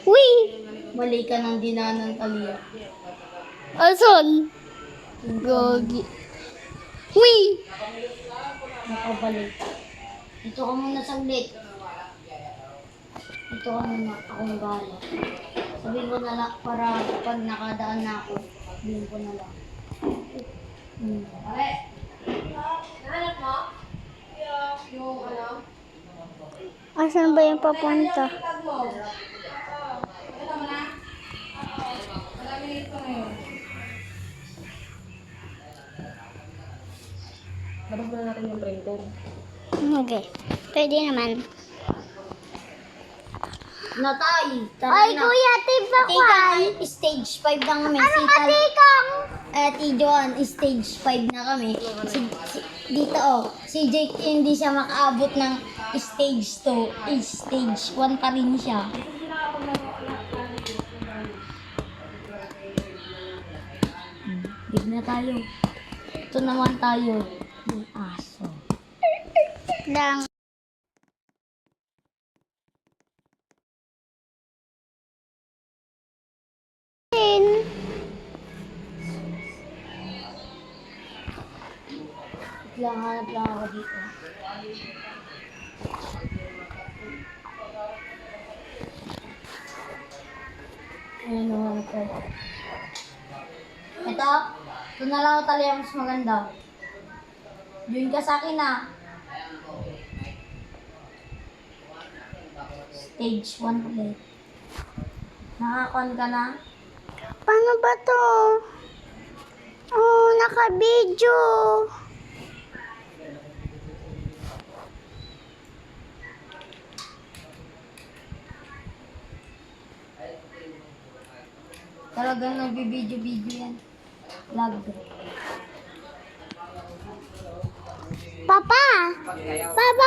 Uy! Mali ka ng dinaanan, Talia. Asan? Gogi. Uy! Nakabalik. Dito ka muna saglit. Dito ka muna. Akong bahala. Sabihin ko na lang para pag nakadaan na ako, sabihin ko na lang. Nahanap mo? Yung ano? Asan ba yung papunta? Labas na natin yung printer. Okay. Pwede naman. Natay! Ay, kuya, tipakan! Stage 5 na kami. Ano ka, tikang? Joan, stage 5 na kami. Dito si Jake hindi siya makaabot ng stage 2. Stage 1 pa rin siya. Big na tayo. Ito naman tayo. Yung aso. Lang. Hanap lang ako dito. Ayan, hanap ko. Ito na lang ako talaga mas maganda. Join ka sa akin Stage 1 ulit. Nakakon ka na? Paano ba to? Oh, naka-video. Talagang nagbibideo-video yan. Lag. Papa! Papa,